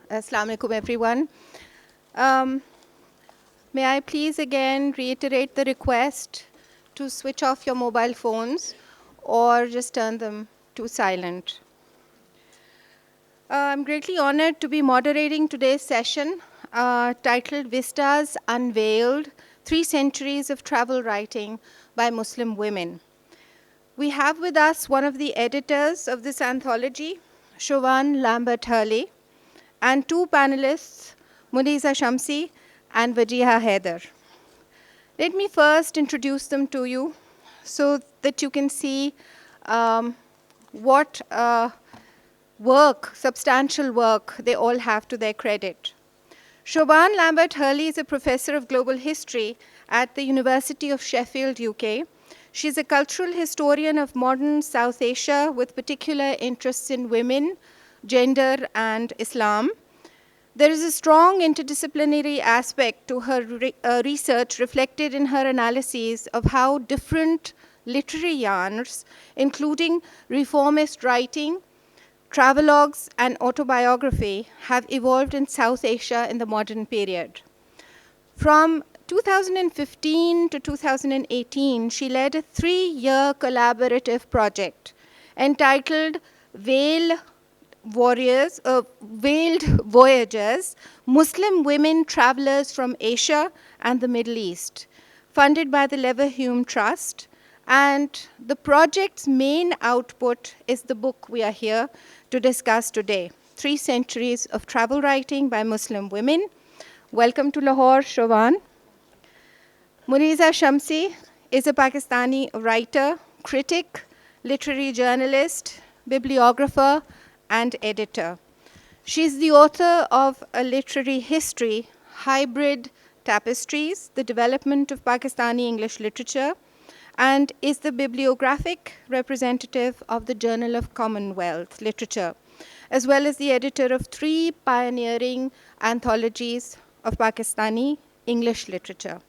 Assalamu alaikum, everyone. Um, may I please again reiterate the request to switch off your mobile phones or just turn them to silent. I'm greatly honored to be moderating today's session titled Vistas Unveiled, 3 Centuries of Travel Writing by Muslim Women. We have with us one of the editors of this anthology, Siobhan Lambert-Hurley, and 2 panelists, Muneeza, Shamsie, and Wajiha, Hyder. Let me first introduce them to you so that you can see what substantial work they all have to their credit. Siobhan Lambert-Hurley is a professor of global history at the University of Sheffield, UK. She's a cultural historian of modern South Asia with particular interests in women, gender, and Islam. There is a strong interdisciplinary aspect to her research reflected in her analyses of how different literary genres, including reformist writing, travelogues, and autobiography, have evolved in South Asia in the modern period. From 2015 to 2018, she led a 3-year collaborative project entitled Veiled Voyagers, Muslim Women Travelers from Asia and the Middle East, funded by the Leverhulme Trust. And the project's main output is the book we are here to discuss today, 3 Centuries of Travel Writing by Muslim Women. Welcome to Lahore, Siobhan. Muneeza Shamsie is a Pakistani writer, critic, literary journalist, bibliographer, and editor. She's the author of a literary history, Hybrid Tapestries, the Development of Pakistani English Literature, and is the bibliographic representative of the Journal of Commonwealth Literature, as well as the editor of 3 pioneering anthologies of Pakistani English literature.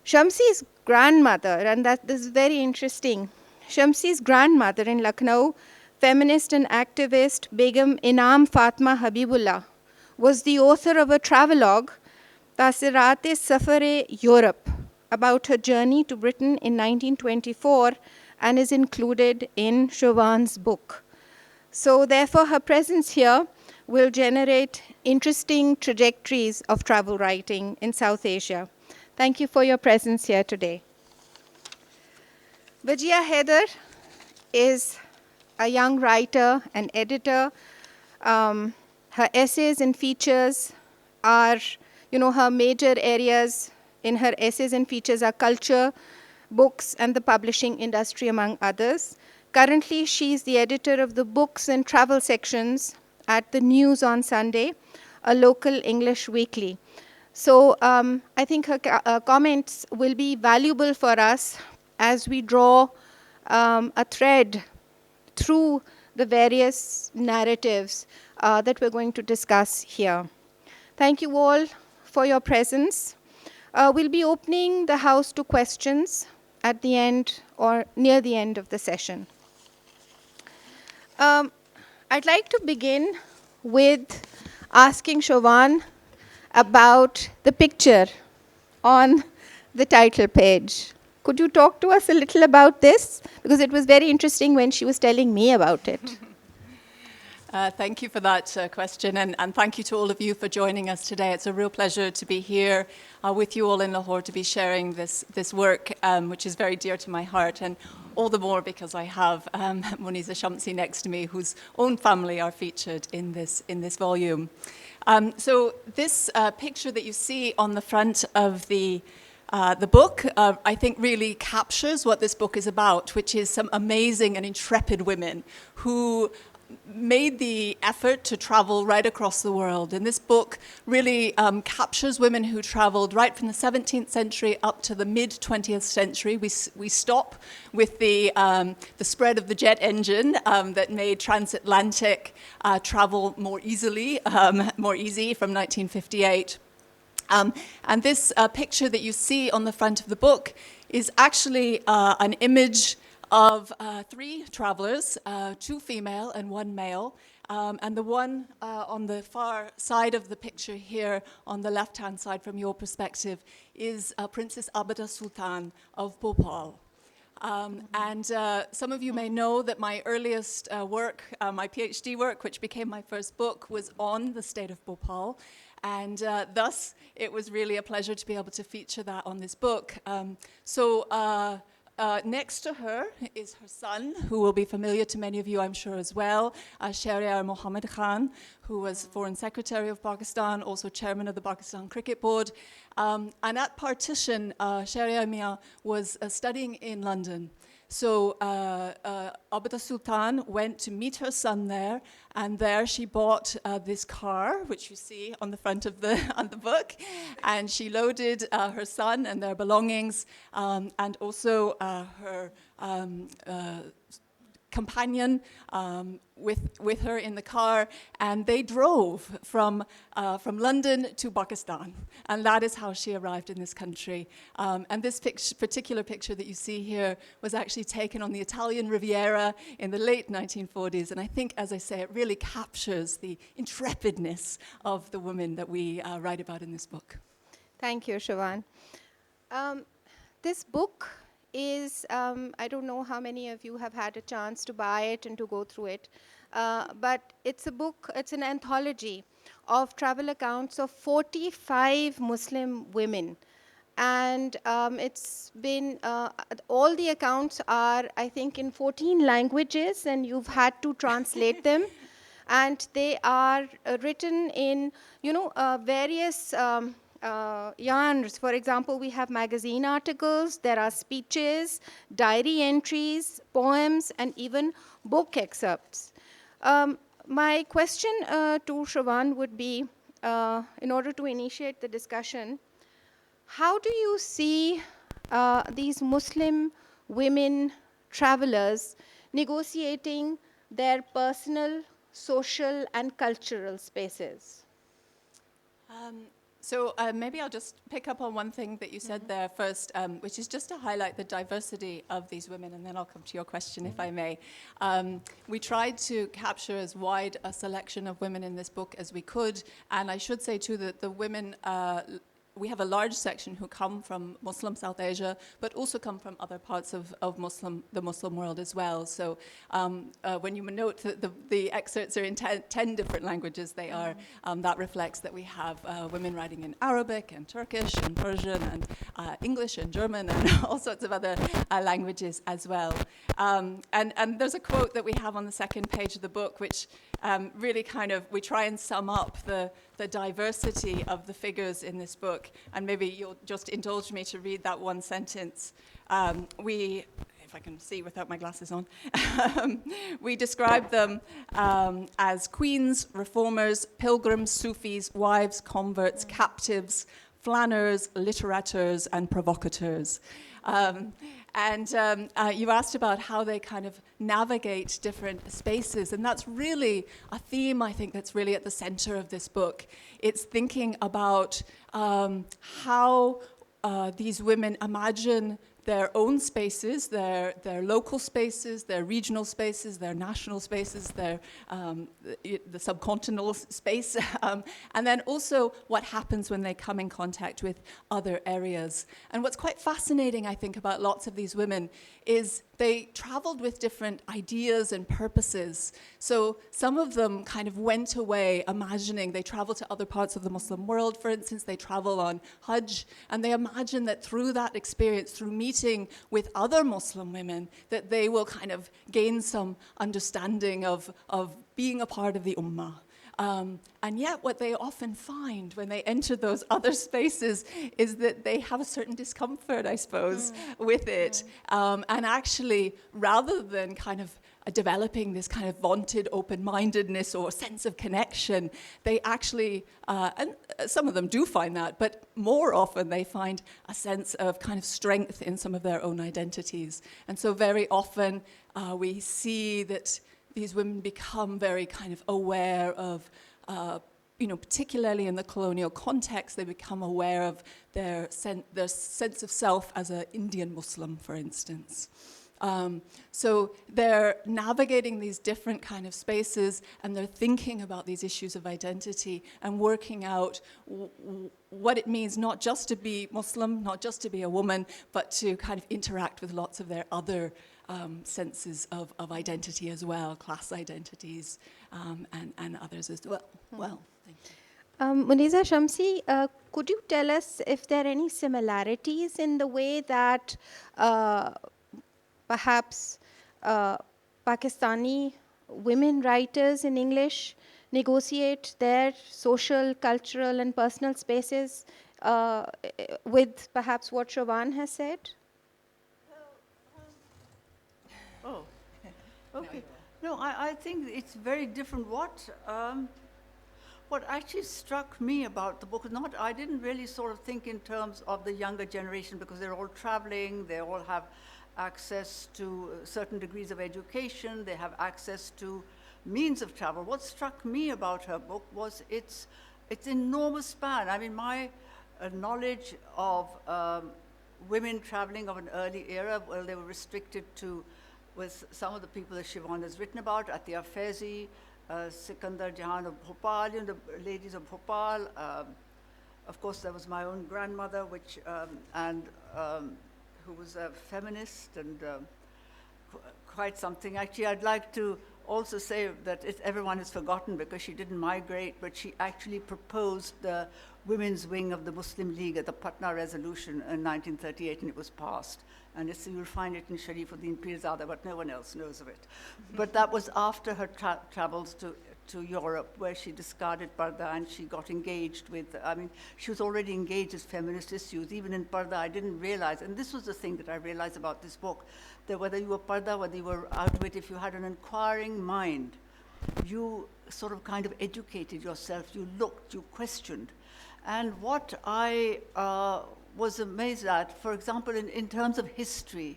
Shamsie's grandmother, and this is very interesting, Shamsie's grandmother in Lucknow, feminist and activist Begum Inam Fatma Habibullah, was the author of a travelogue, Taasirat-e-Safar-e Europe, about her journey to Britain in 1924 and is included in Siobhan's book. So therefore, her presence here will generate interesting trajectories of travel writing in South Asia. Thank you for your presence here today. Wajiha Hyder is a young writer and editor. Her essays and features are, her major areas in her essays and features are culture, books, and the publishing industry, among others. Currently, she is the editor of the books and travel sections at the News on Sunday, a local English weekly. So I think her comments will be valuable for us as we draw a thread through the various narratives that we're going to discuss here. Thank you all for your presence. We'll be opening the house to questions at the end or near the end of the session. I'd like to begin with asking Siobhan about the picture on the title page. Could you talk to us a little about this? Because it was very interesting when she was telling me about it. Thank you for that question, and thank you to all of you for joining us today. It's a real pleasure to be here with you all in Lahore to be sharing this work, which is very dear to my heart, and all the more because I have Muneeza Shamsie next to me, whose own family are featured in this volume. So this picture that you see on the front of the book, I think, really captures what this book is about, which is some amazing and intrepid women who made the effort to travel right across the world. And this book really captures women who traveled right from the 17th century up to the mid-20th century. We stop with the spread of the jet engine that made transatlantic travel more easy from 1958. And this picture that you see on the front of the book is actually an image of 3 travelers, 2 female and 1 male, And the one on the far side of the picture here, on the left-hand side from your perspective, is Princess Abida Sultan of Bhopal. And some of you may know that my earliest work, my PhD work, which became my first book, was on the state of Bhopal. And thus, it was really a pleasure to be able to feature that on this book. Next to her is her son, who will be familiar to many of you, I'm sure, as well, Shahryar Mohammad Khan, who was Foreign Secretary of Pakistan, also chairman of the Pakistan Cricket Board. And at partition, Shahryar Mia was studying in London. So Abida Sultan went to meet her son there, and there she bought this car, which you see on the front of on the book, and she loaded her son and their belongings, and also her companion with her in the car, and they drove from London to Pakistan, and that is how she arrived in this country. And this particular picture that you see here was actually taken on the Italian Riviera in the late 1940s, and I think, as I say, it really captures the intrepidness of the women that we write about in this book. Thank you, Siobhan. This book is, I don't know how many of you have had a chance to buy it and to go through it, but it's a book, it's an anthology of travel accounts of 45 Muslim women. And it's been, all the accounts are, I think, in 14 languages, and you've had to translate them. And they are written in, various yarns. For example, we have magazine articles, there are speeches, diary entries, poems, and even book excerpts. My question to Siobhan would be, in order to initiate the discussion, how do you see these Muslim women travelers negotiating their personal, social, and cultural spaces? So maybe I'll just pick up on one thing that you said there first, which is just to highlight the diversity of these women, and then I'll come to your question, if I may. We tried to capture as wide a selection of women in this book as we could, and I should say, too, that the women we have a large section who come from Muslim South Asia, but also come from other parts of the Muslim world as well. So when you note that the excerpts are in 10 different languages, they are, that reflects that we have women writing in Arabic and Turkish and Persian and English and German and all sorts of other languages as well. And there's a quote that we have on the second page of the book, which really kind of, we try and sum up the diversity of the figures in this book. And maybe you'll just indulge me to read that one sentence. If I can see without my glasses on, we describe them as queens, reformers, pilgrims, Sufis, wives, converts, captives, flâneurs, littérateurs, and provocateurs. You asked about how they kind of navigate different spaces, and that's really a theme, I think, that's really at the center of this book. It's thinking about how these women imagine their own spaces, their local spaces, their regional spaces, their national spaces, the subcontinental space, and then also what happens when they come in contact with other areas. And what's quite fascinating, I think, about lots of these women is they traveled with different ideas and purposes. So some of them kind of went away imagining, they travel to other parts of the Muslim world, for instance, they travel on Hajj, and they imagine that through that experience, through meeting with other Muslim women, that they will kind of gain some understanding of being a part of the Ummah. And yet what they often find when they enter those other spaces is that they have a certain discomfort, I suppose, with it. And actually, rather than kind of developing this kind of vaunted open-mindedness or sense of connection, they actually, and some of them do find that, but more often they find a sense of kind of strength in some of their own identities. And so very often we see that these women become very kind of aware of, particularly in the colonial context, they become aware of their sense of self as an Indian Muslim, for instance. So they're navigating these different kind of spaces, and they're thinking about these issues of identity and working out what it means not just to be Muslim, not just to be a woman, but to kind of interact with lots of their other senses of identity as well, class identities, and others as well. Well, thank you. Muneeza, Shamsie, could you tell us if there are any similarities in the way that perhaps Pakistani women writers in English negotiate their social, cultural, and personal spaces with perhaps what Siobhan has said? Oh, okay. No, I think it's very different. What actually struck me about the book is not, I didn't really sort of think in terms of the younger generation because they're all traveling, they all have access to certain degrees of education, they have access to means of travel. What struck me about her book was its enormous span. I mean, my knowledge of women traveling of an early era, well, they were restricted to with some of the people that Siobhan has written about, Atiya Faizi, Sikandar Jahan of Bhopal, the ladies of Bhopal. Of course, there was my own grandmother, who was a feminist and quite something. Actually, I'd like to also say that everyone has forgotten because she didn't migrate, but she actually proposed the women's wing of the Muslim League at the Patna Resolution in 1938, and it was passed. And you'll find it in Sharifuddin Pirzada, but no one else knows of it. But that was after her travels to Europe, where she discarded Parda and she got engaged with, she was already engaged with feminist issues. Even in Parda, I didn't realize, and this was the thing that I realized about this book, that whether you were Parda, whether you were out of it, if you had an inquiring mind, you sort of kind of educated yourself, you looked, you questioned. And what I was amazed at, for example, in terms of history,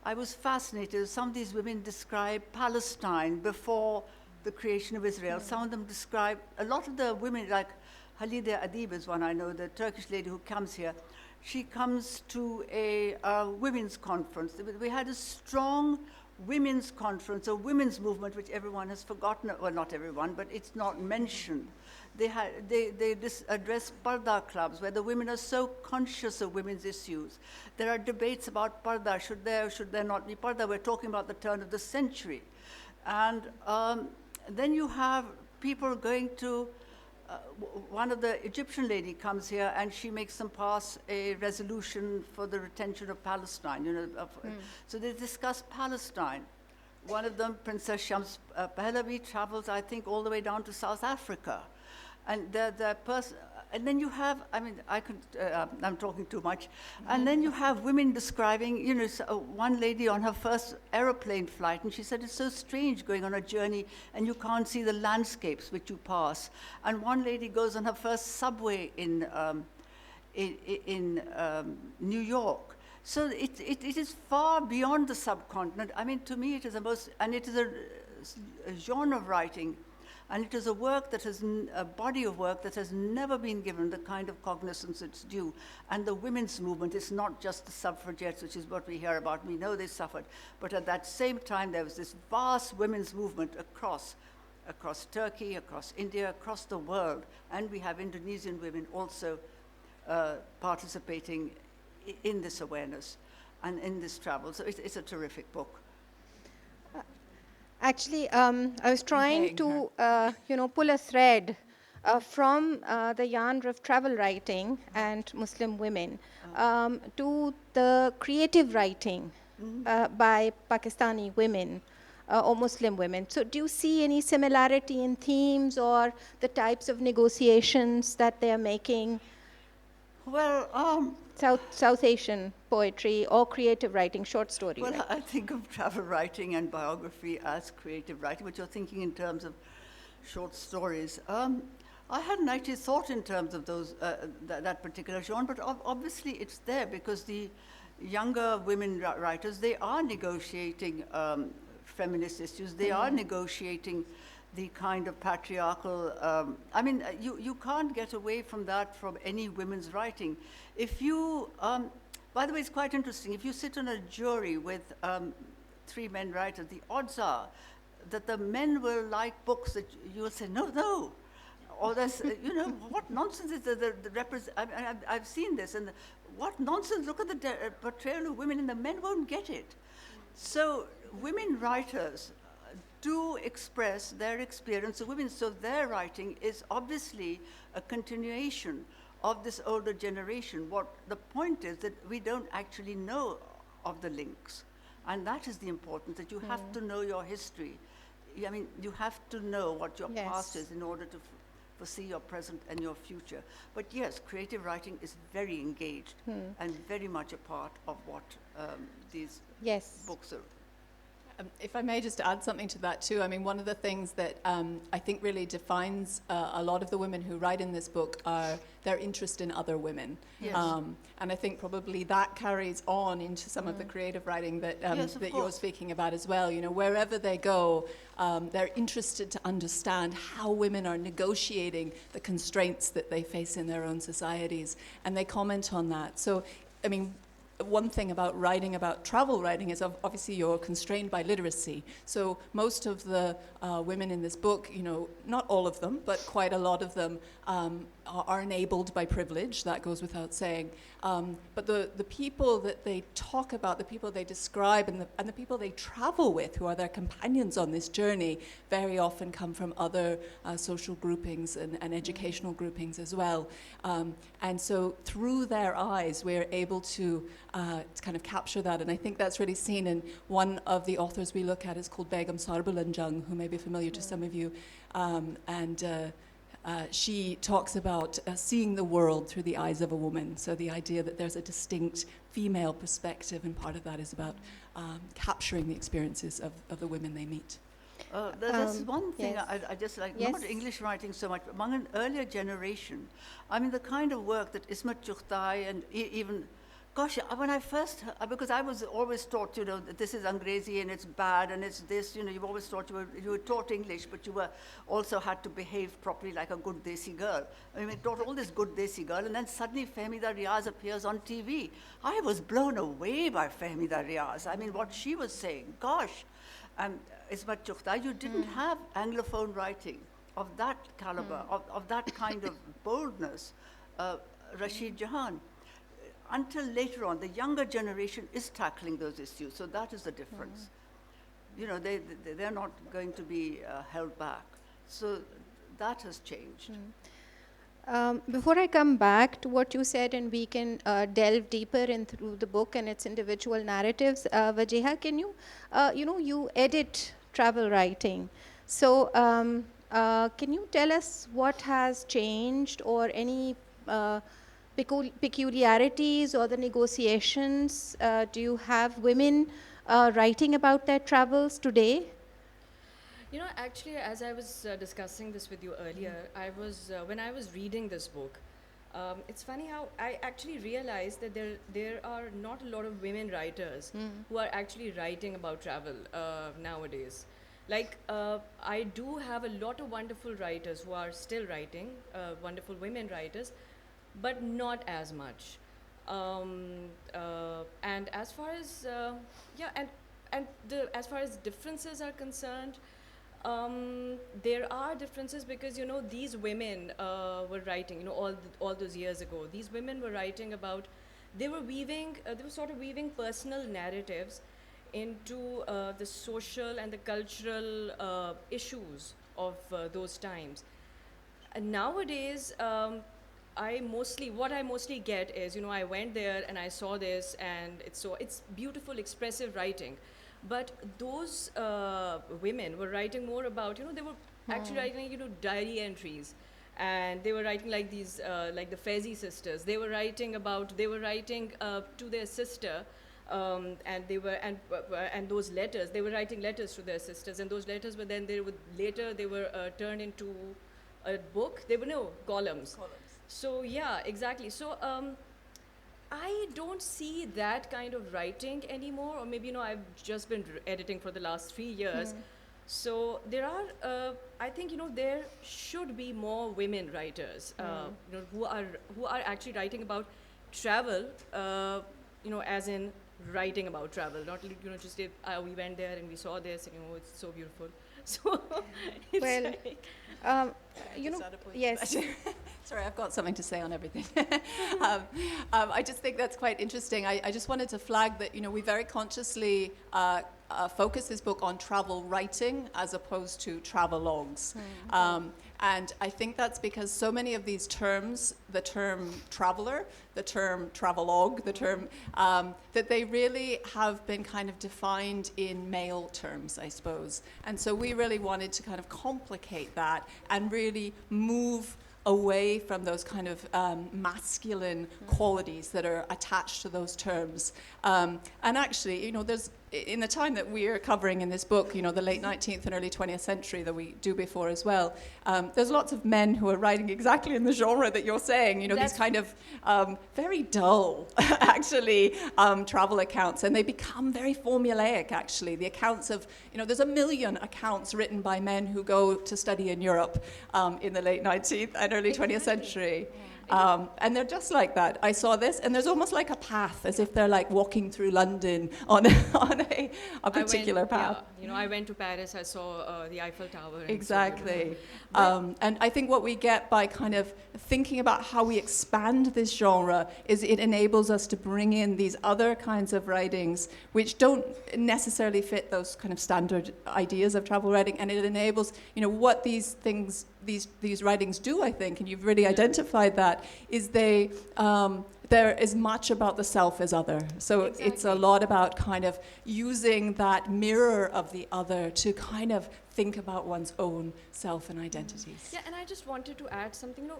I was fascinated. Some of these women describe Palestine before the creation of Israel. Some of them describe, a lot of the women, like Halide Adib is one I know, the Turkish lady who comes here. She comes to a women's conference. We had a strong women's conference, a women's movement, which everyone has forgotten. Well, not everyone, but it's not mentioned. They address Parda clubs, where the women are so conscious of women's issues. There are debates about Parda, should there not be Parda? We're talking about the turn of the century. And then you have people going to, one of the Egyptian lady comes here and she makes them pass a resolution for the retention of Palestine. So they discuss Palestine. One of them, Princess Shams Pahlavi, travels, I think, all the way down to South Africa. And and then you have, I'm talking too much. And then you have women describing, one lady on her first aeroplane flight, and she said it's so strange going on a journey and you can't see the landscapes which you pass. And one lady goes on her first subway in New York. So it is far beyond the subcontinent. I mean, to me, it is a genre of writing. And it is a body of work that has never been given the kind of cognizance it's due. And the women's movement is not just the suffragettes, which is what we hear about. We know they suffered. But at that same time, there was this vast women's movement across Turkey, across India, across the world. And we have Indonesian women also participating in this awareness and in this travel. So it's a terrific book. Actually, I was trying to, pull a thread from the genre of travel writing and Muslim women to the creative writing by Pakistani women or Muslim women. So do you see any similarity in themes or the types of negotiations that they are making? Well, South Asian poetry or creative writing, short story writing. I think of travel writing and biography as creative writing, but you're thinking in terms of short stories. I hadn't actually thought in terms of those that particular genre, but obviously it's there because the younger women writers, they are negotiating feminist issues. They are negotiating the kind of patriarchal, you can't get away from that from any women's writing. If you, by the way, it's quite interesting. If you sit on a jury with 3 men writers, the odds are that the men will like books that you will say, no, no. Or that's, what nonsense is the I've seen this, and what nonsense, look at the portrayal of women, and the men won't get it. So women writers do express their experience of women, so their writing is obviously a continuation of this older generation. What the point is that we don't actually know of the links, and that is the importance, that you have to know your history. I mean, you have to know what your past is in order to foresee your present and your future. But yes, creative writing is very engaged and very much a part of what these books are. If I may just add something to that too, I mean, one of the things that I think really defines a lot of the women who write in this book are their interest in other women. Yes. And I think probably that carries on into some of the creative writing that, that you're speaking about as well. You know, wherever they go, they're interested to understand how women are negotiating the constraints that they face in their own societies, and they comment on that. So, I mean, one thing about writing about travel writing is obviously you're constrained by literacy. So most of the women in this book, you know, not all of them, but quite a lot of them are enabled by privilege. That goes without saying. But the people that they talk about, the people they describe, and the people they travel with, who are their companions on this journey, very often come from other social groupings and educational groupings as well. And so through their eyes, we're able to kind of capture that. And I think that's really seen in one of the authors we look at is called Begum Sarbalanjung, who may be familiar to some of you. She talks about seeing the world through the eyes of a woman. So the idea that there's a distinct female perspective, and part of that is about capturing the experiences of the women they meet. There's one thing I just like, not English writing so much, but among an earlier generation. I mean, the kind of work that Ismat Chughtai and even, gosh, when I first, because I was always taught, you know, that this is Angrezi and it's bad and it's this, you know, you've always thought you were taught English, but you were also had to behave properly like a good Desi girl. I mean, we taught all this good Desi girl, and then suddenly Fehmida Riaz appears on TV. I was blown away by Fehmida Riaz. I mean, what she was saying, gosh. And Ismat Chughtai, you didn't have Anglophone writing of that caliber, of that kind of boldness. Rashid Jahan. Until later on, the younger generation is tackling those issues, so that is the difference. You know, they're not going to be held back. So that has changed. Before I come back to what you said, and we can delve deeper in through the book and its individual narratives, Wajiha, can you, you edit travel writing. So can you tell us what has changed, or any peculiarities or the negotiations? Do you have women writing about their travels today? You know, actually, as I was discussing this with you earlier, I was when I was reading this book, it's funny how I actually realized that there are not a lot of women writers who are actually writing about travel nowadays. Like, I do have a lot of wonderful writers who are still writing, wonderful women writers, but not as much. And as far as as far as differences are concerned, there are differences because, you know, these women were writing, you know, all those years ago. These women were writing about, they were sort of weaving personal narratives into the social and the cultural issues of those times. And nowadays, what I mostly get is, you know, I went there and I saw this, and it's beautiful, expressive writing. But those women were writing more about, you know, they were actually writing, you know, diary entries. And they were writing like these, like the Fezi sisters. They were writing to their sister, and those letters, they were writing letters to their sisters. And those letters were then, they were turned into a book. They were, columns. So yeah, exactly. So I don't see that kind of writing anymore, or maybe, you know, I've just been editing for the last 3 years. So there are, I think, you know, there should be more women writers, you know, who are actually writing about travel, you know, as in writing about travel, not just we went there and we saw this and it's so beautiful. So it's Well, like, you know, Just add a point. yes. Sorry, I've got something to say on everything. I just think that's quite interesting. I just wanted to flag that, we very consciously focus this book on travel writing as opposed to travelogues. And I think that's because so many of these terms, the term traveler, the term travelogue, the term, that they really have been kind of defined in male terms, I suppose. And so we really wanted to kind of complicate that and really move away from those kind of masculine qualities that are attached to those terms. And actually, there's, in the time that we're covering in this book, the late 19th and early 20th century that we do before as well, there's lots of men who are writing exactly in the genre that you're saying, these kind of very dull, actually, travel accounts. And they become very formulaic, actually. The accounts of, there's 1 million accounts written by men who go to study in Europe in the late 19th and early 20th century. And they're just like that. I saw this, and there's almost like a path, as if they're like walking through London on a particular path. Yeah, I went to Paris, I saw the Eiffel Tower. And Exactly. And I think what we get by kind of thinking about how we expand this genre is it enables us to bring in these other kinds of writings which don't necessarily fit those kind of standard ideas of travel writing, and it enables, what these things, these writings do, I think, and you've really identified that, is they're as much about the self as other. So it's a lot about kind of using that mirror of the other to kind of think about one's own self and identities. Yeah, and I just wanted to add something.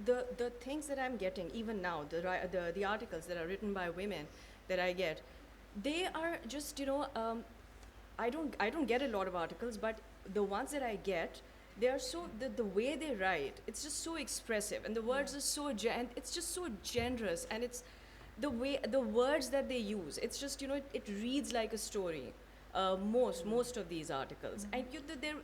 The things that I'm getting even now, the articles that are written by women that I get, they are just I don't get a lot of articles, but the ones that I get, they are so, the way they write, it's just so expressive, and the words are so, and it's just so generous, and it's the words that they use, it's just, it reads like a story, most of these articles. And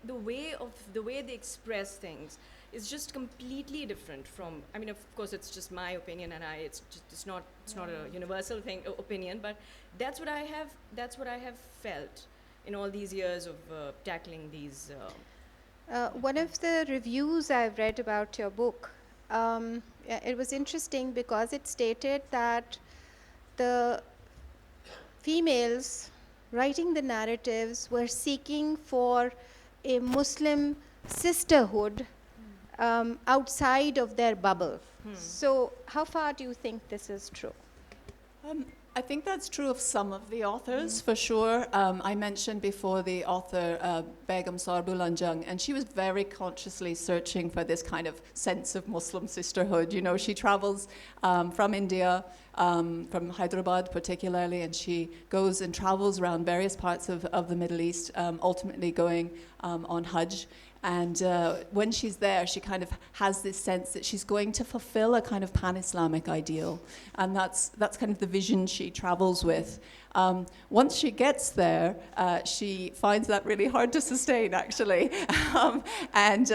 the way they express things is just completely different from, of course, it's just my opinion, and it's not a universal opinion, but that's what I have felt in all these years of tackling these. One of the reviews I've read about your book, it was interesting because it stated that the females writing the narratives were seeking for a Muslim sisterhood outside of their bubble. So how far do you think this is true? I think that's true of some of the authors, for sure. I mentioned before the author Begum Sarbulanjung, and she was very consciously searching for this kind of sense of Muslim sisterhood. She travels from India, from Hyderabad particularly, and she goes and travels around various parts of the Middle East, ultimately going on Hajj. And when she's there, she kind of has this sense that she's going to fulfill a kind of pan-Islamic ideal. And that's kind of the vision she travels with. Once she gets there, she finds that really hard to sustain, actually. And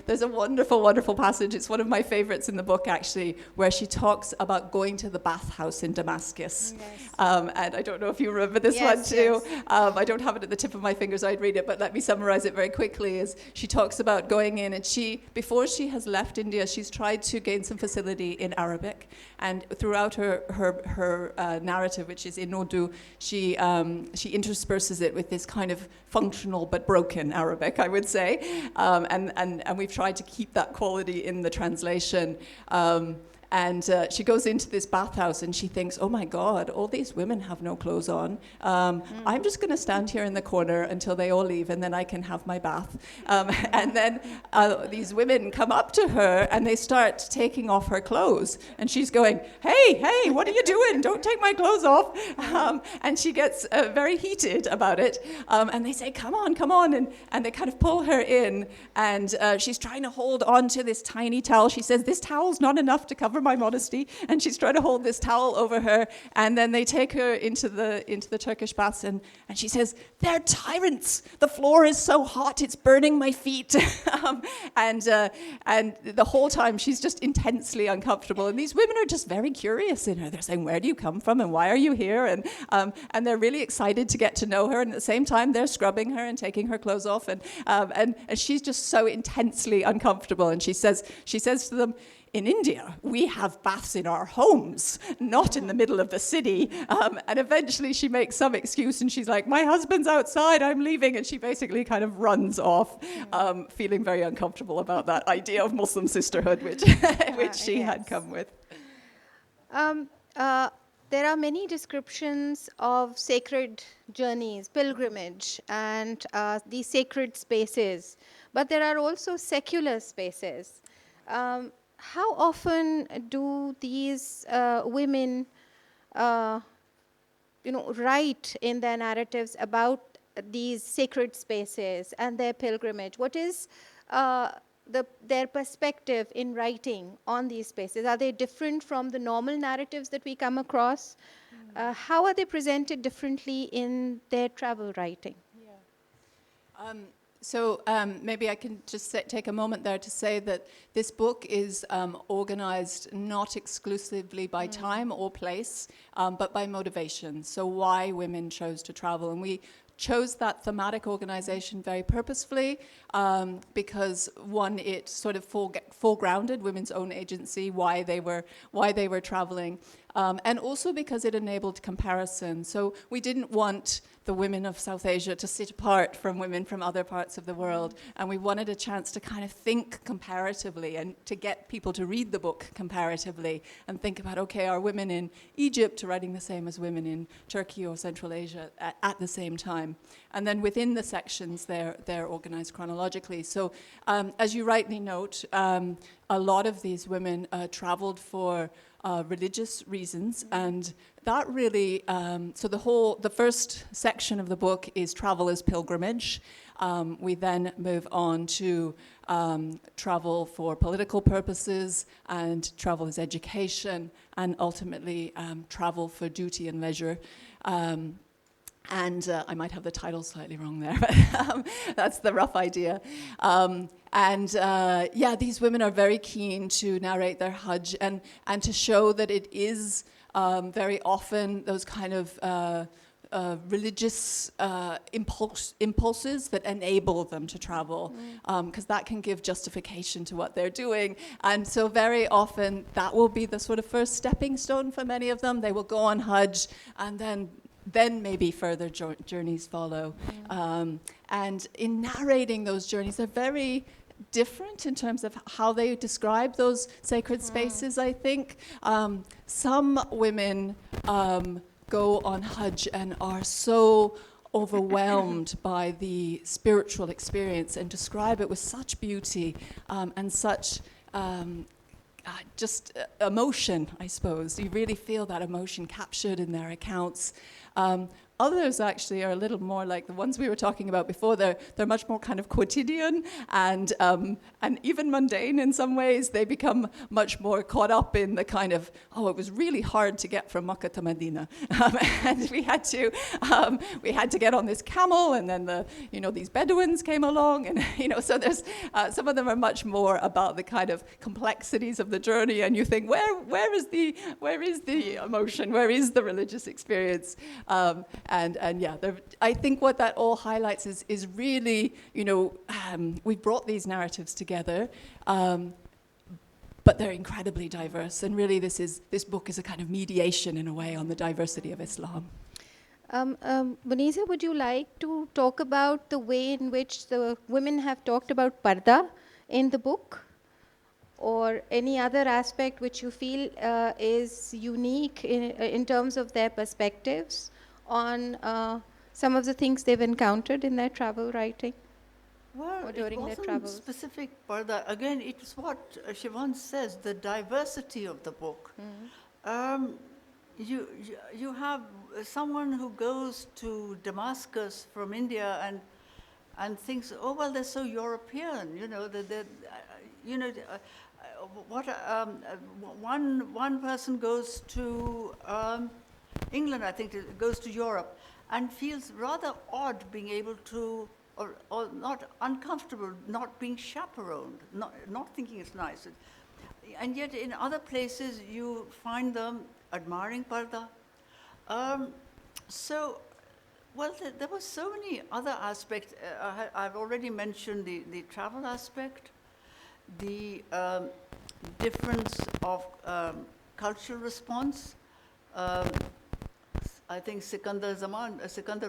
there's a wonderful, wonderful passage. It's one of my favorites in the book, actually, where she talks about going to the bathhouse in Damascus. Yes. And I don't know if you remember this one, too. Yes. I don't have it at the tip of my fingers. I'd read it, but let me summarize it very quickly. Is she talks about going in, and before she has left India, she's tried to gain some facility in Arabic. And throughout her narrative, which is in Urdu, she intersperses it with this kind of functional but broken Arabic, I would say. And we've tried to keep that quality in the translation. And she goes into this bathhouse and she thinks, oh my God, all these women have no clothes on. I'm just going to stand here in the corner until they all leave, and then I can have my bath. And then these women come up to her and they start taking off her clothes. And she's going, hey, what are you doing? Don't take my clothes off. And she gets very heated about it. And they say, come on. And they kind of pull her in. And she's trying to hold on to this tiny towel. She says, this towel's not enough to cover cover my modesty. And she's trying to hold this towel over her. And then they take her into the Turkish baths, and she says, "They're tyrants. The floor is so hot, it's burning my feet." And the whole time she's just intensely uncomfortable. And these women are just very curious in her. They're saying, "Where do you come from? And why are you here?" And they're really excited to get to know her. And at the same time, they're scrubbing her and taking her clothes off. And she's just so intensely uncomfortable. And she says to them, "In India, we have baths in our homes, not in the middle of the city." And eventually she makes some excuse and she's like, "My husband's outside, I'm leaving." And she basically kind of runs off, feeling very uncomfortable about that idea of Muslim sisterhood, which she had come with. There are many descriptions of sacred journeys, pilgrimage, and these sacred spaces, but there are also secular spaces. How often do these women, write in their narratives about these sacred spaces and their pilgrimage? What is their perspective in writing on these spaces? Are they different from the normal narratives that we come across? How are they presented differently in their travel writing? So maybe I can just take a moment there to say that this book is organized not exclusively by time or place, but by motivation. So why women chose to travel. And we chose that thematic organization very purposefully because, one, it sort of foregrounded women's own agency, why they were traveling, and also because it enabled comparison. So we didn't want the women of South Asia to sit apart from women from other parts of the world, and we wanted a chance to kind of think comparatively and to get people to read the book comparatively and think about, okay, are women in Egypt writing the same as women in Turkey or Central Asia at the same time? And then within the sections, they're organized chronologically. So as you rightly note, a lot of these women traveled for religious reasons, and that really, so the first section of the book is travel as pilgrimage. We then move on to travel for political purposes, and travel as education, and ultimately travel for duty and leisure. And I might have the title slightly wrong there, but that's the rough idea. These women are very keen to narrate their Hajj and to show that it is very often those kind of religious impulses that enable them to travel, because that can give justification to what they're doing. And so very often that will be the sort of first stepping stone for many of them. They will go on Hajj, and then maybe further journeys follow. And in narrating those journeys, they're very different in terms of how they describe those sacred spaces, I think. Some women go on Hajj and are so overwhelmed by the spiritual experience and describe it with such beauty and such just emotion, I suppose. You really feel that emotion captured in their accounts. Others actually are a little more like the ones we were talking about before. They're much more kind of quotidian and even mundane in some ways. They become much more caught up in the kind of, it was really hard to get from Makkah to Medina, and we had to get on this camel, and then these Bedouins came along, and so there's some of them are much more about the kind of complexities of the journey, and you think where is the emotion, where is the religious experience? I think what that all highlights is really, we brought these narratives together, but they're incredibly diverse. And really this book is a kind of mediation in a way on the diversity of Islam. Muneeza, would you like to talk about the way in which the women have talked about parda in the book? Or any other aspect which you feel is unique in terms of their perspectives on some of the things they've encountered in their travel writing? Well, or during their it travels? wasn't specific parda. Again, it's what Siobhan says, the diversity of the book. You have someone who goes to Damascus from India and thinks, oh, well, they're so European, one person goes to England, I think, goes to Europe, and feels rather odd being able to, or not uncomfortable, not being chaperoned, not thinking it's nice. And yet in other places you find them admiring parda. So, well, there were so many other aspects. I've already mentioned the travel aspect, the difference of cultural response. I think Sikandar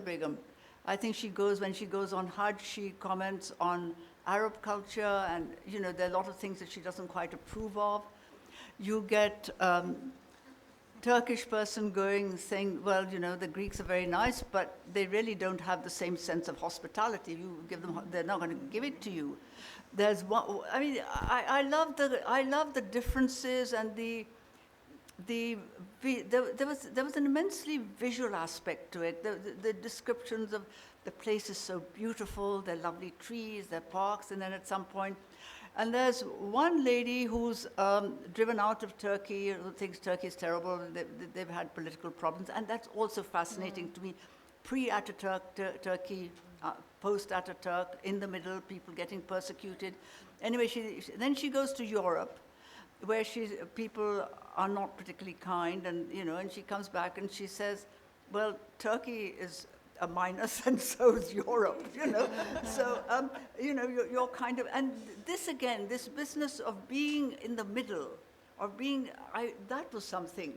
Begum, I think when she goes on Hajj, she comments on Arab culture, and there are a lot of things that she doesn't quite approve of. You get Turkish person saying, well, the Greeks are very nice, but they really don't have the same sense of hospitality. You give them, they're not going to give it to you. There's one, I mean, I love the differences, and there was an immensely visual aspect to it. The descriptions of the place is so beautiful, their lovely trees, their parks, and then at some point, and there's one lady who's driven out of Turkey, who thinks Turkey is terrible. They've had political problems, and that's also fascinating to me. Pre-Ataturk Turkey, post-Ataturk, in the middle, people getting persecuted. Anyway, then she goes to Europe, where people are not particularly kind, and and she comes back and she says, well, Turkey is a minus, and so is Europe, So, you're kind of, and this again, this business of being in the middle, or that was something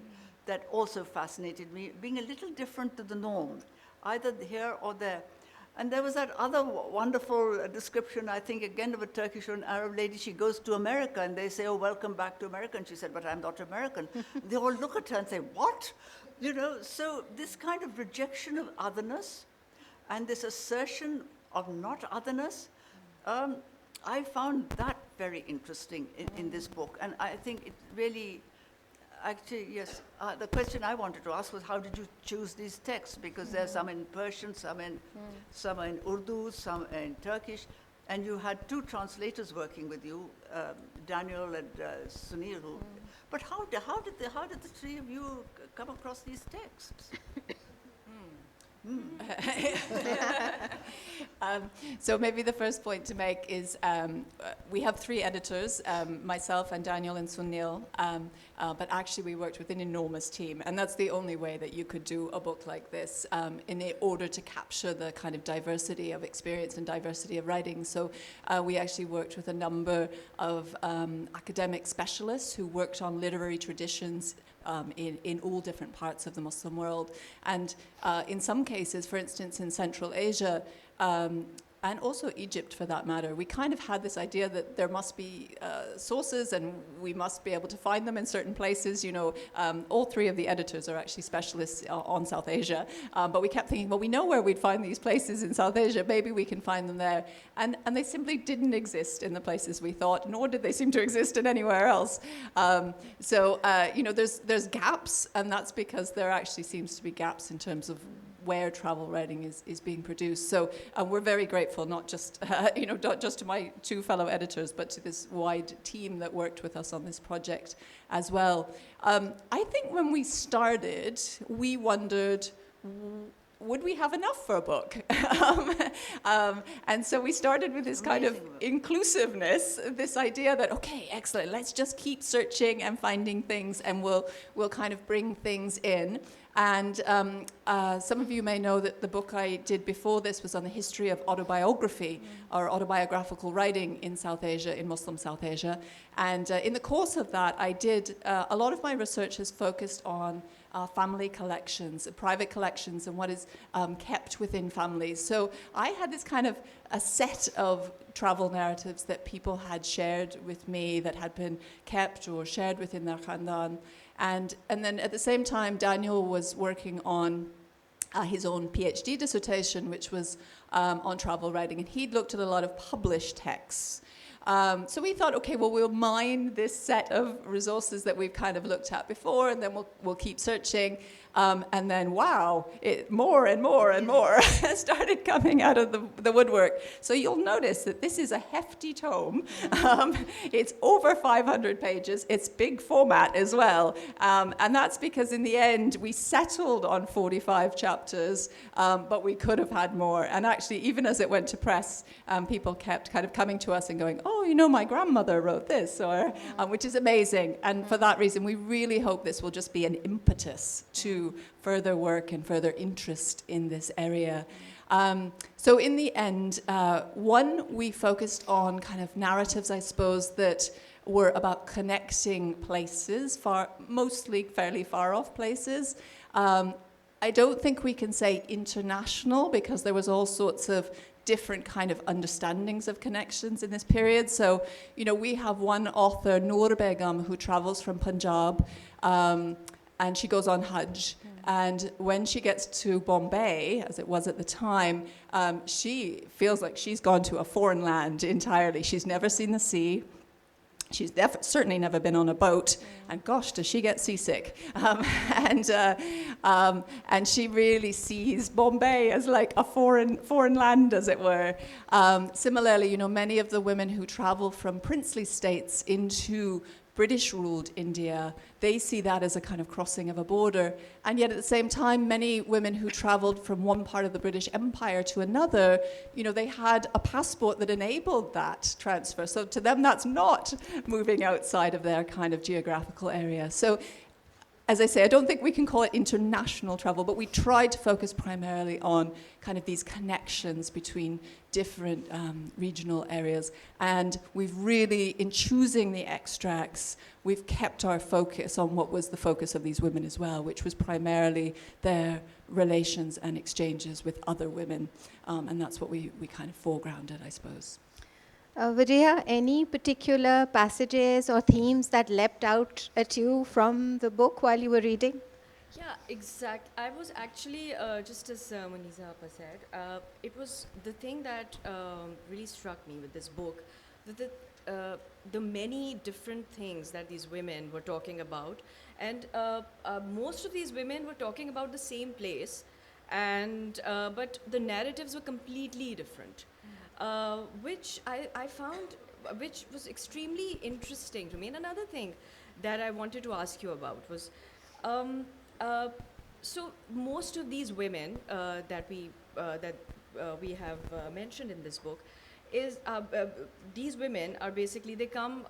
that also fascinated me, being a little different to the norm, either here or there. And there was that other wonderful description, I think, again, of a Turkish or an Arab lady. She goes to America, and they say, oh, welcome back to America. And she said, but I'm not American. They all look at her and say, what? So this kind of rejection of otherness and this assertion of not otherness, I found that very interesting in this book. And I think it really, actually, yes, the question I wanted to ask was, how did you choose these texts? Because there's some in Persian, some in Urdu, some in Turkish, and you had two translators working with you, Daniel and Sunil. But how did the three of you come across these texts? So maybe the first point to make is we have three editors, myself and Daniel and Sunil, but actually we worked with an enormous team, and that's the only way that you could do a book like this in order to capture the kind of diversity of experience and diversity of writing. So we actually worked with a number of academic specialists who worked on literary traditions in all different parts of the Muslim world. And in some cases, for instance, in Central Asia, and also Egypt for that matter, we kind of had this idea that there must be sources and we must be able to find them in certain places. All three of the editors are actually specialists on South Asia, but we kept thinking, well, we know where we'd find these places in South Asia, maybe we can find them there. And they simply didn't exist in the places we thought, nor did they seem to exist in anywhere else. So there's gaps, and that's because there actually seems to be gaps in terms of where travel writing is being produced. So we're very grateful, not just to my two fellow editors, but to this wide team that worked with us on this project as well. I think when we started, we wondered, would we have enough for a book? And so we started with this kind of inclusive-ness, this idea that, okay, excellent, let's just keep searching and finding things, and we'll kind of bring things in. And some of you may know that the book I did before this was on the history of autobiography or autobiographical writing in South Asia, in Muslim South Asia. And in the course of that, I did, a lot of my research has focused on family collections, private collections, and what is kept within families. So I had this kind of a set of travel narratives that people had shared with me that had been kept or shared within their khandan. And then at the same time, Daniel was working on his own PhD dissertation, which was on travel writing. And he'd looked at a lot of published texts. So we thought, okay, well, we'll mine this set of resources that we've kind of looked at before, and then we'll keep searching. And then, wow, more and more and more started coming out of the woodwork. So you'll notice that this is a hefty tome. It's over 500 pages. It's big format as well. And that's because in the end, we settled on 45 chapters, but we could have had more. And actually, even as it went to press, people kept kind of coming to us and going, oh, you know, my grandmother wrote this, or which is amazing. And for that reason, we really hope this will just be an impetus to further work and further interest in this area. So in the end, one, we focused on kind of narratives, I suppose, that were about connecting places, mostly fairly far off places. I don't think we can say international, because there was all sorts of different kind of understandings of connections in this period. So, you know, we have one author, Noor Begum, who travels from Punjab, and she goes on Hajj. And when she gets to Bombay, as it was at the time, she feels like she's gone to a foreign land entirely. She's never seen the sea. She's certainly never been on a boat, and gosh, does she get seasick. And she really sees Bombay as like a foreign land, as it were. Similarly, you know, many of the women who travel from princely states into British-ruled India, they see that as a kind of crossing of a border. And yet at the same time, many women who traveled from one part of the British Empire to another, you know, they had a passport that enabled that transfer. So to them, that's not moving outside of their kind of geographical area. So as I say, I don't think we can call it international travel, but we tried to focus primarily on kind of these connections between different regional areas. And we've really, in choosing the extracts, we've kept our focus on what was the focus of these women as well, which was primarily their relations and exchanges with other women. And that's what we kind of foregrounded, I suppose. Wajiha, any particular passages or themes that leapt out at you from the book while you were reading? Yeah, exact. I was actually, just as Muneeza said, it was the thing that really struck me with this book, that the many different things that these women were talking about. And most of these women were talking about the same place, and but the narratives were completely different. Which I found, which was extremely interesting to me. And another thing that I wanted to ask you about was, so most of these women that we have mentioned in this book is these women are basically, they come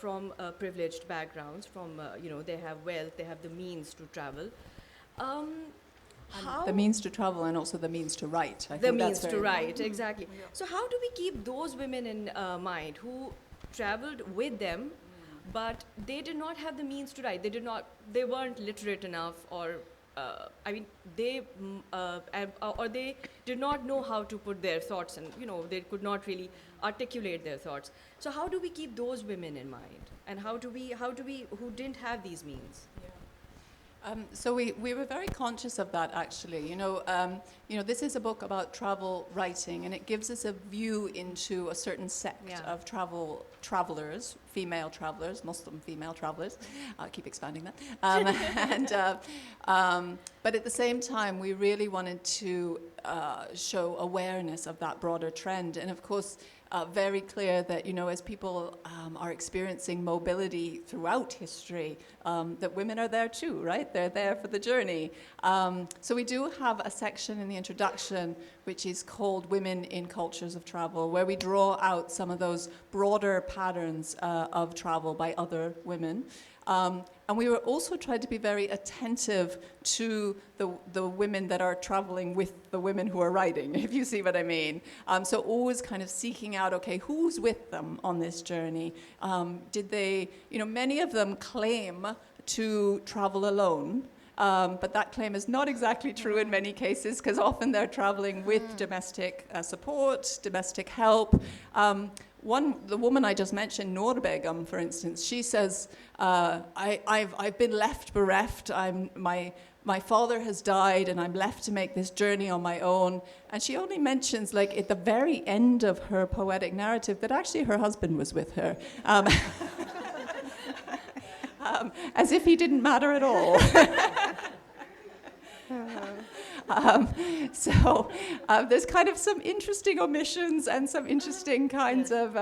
from privileged backgrounds, from you know, they have wealth, they have the means to travel. The means to travel and also the means to write. I the think means that's to very write, exactly. So how do we keep those women in mind who traveled with them, but they did not have the means to write? They weren't literate enough, or I mean, or they did not know how to put their thoughts, and you know, they could not really articulate their thoughts. So how do we keep those women in mind, and how do we who didn't have these means? So we were very conscious of that, actually. You know, this is a book about travel writing, and it gives us a view into a certain sect of travelers, female travelers, Muslim female travelers. I'll keep expanding that. But at the same time, we really wanted to show awareness of that broader trend, and of course, very clear that, you know, as people are experiencing mobility throughout history, that women are there too, right? They're there for the journey. So we do have a section in the introduction which is called Women in Cultures of Travel, where we draw out some of those broader patterns of travel by other women. And we were also trying to be very attentive to the women that are traveling with the women who are writing, if you see what I mean. So always kind of seeking out, okay, who's with them on this journey? Did they, you know, many of them claim to travel alone, but that claim is not exactly true in many cases, because often they're traveling with domestic support, domestic help. the woman I just mentioned, Noor Begum, for instance, she says, I've been left bereft. My father has died, and I'm left to make this journey on my own. And she only mentions, like, at the very end of her poetic narrative, that actually her husband was with her. As if he didn't matter at all. So there's kind of some interesting omissions and some interesting kinds of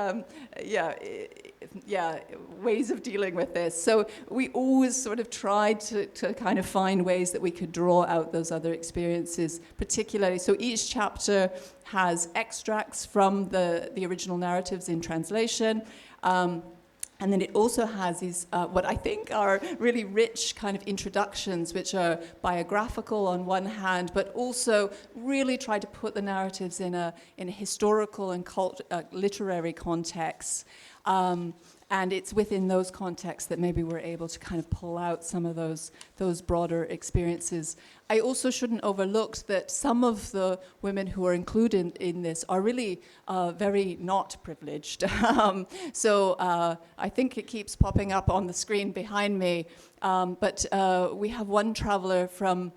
ways of dealing with this. So we always sort of tried to kind of find ways that we could draw out those other experiences, particularly. So each chapter has extracts from the original narratives in translation. And then it also has these, what I think are really rich kind of introductions, which are biographical on one hand, but also really try to put the narratives in a historical and literary context. And it's within those contexts that maybe we're able to kind of pull out some of those broader experiences. I also shouldn't overlook that some of the women who are included in this are really very not privileged. So I think it keeps popping up on the screen behind me. But we have one traveler from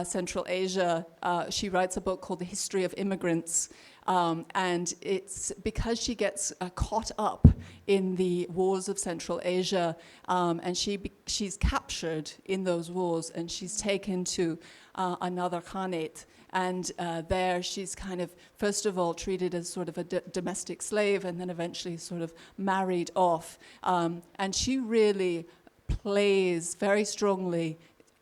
Central Asia. She writes a book called The History of Immigrants. And it's because she gets caught up in the wars of Central Asia, and she's captured in those wars, and she's taken to another khanate. And there she's kind of, first of all, treated as sort of a domestic slave, and then eventually sort of married off. And she really plays very strongly.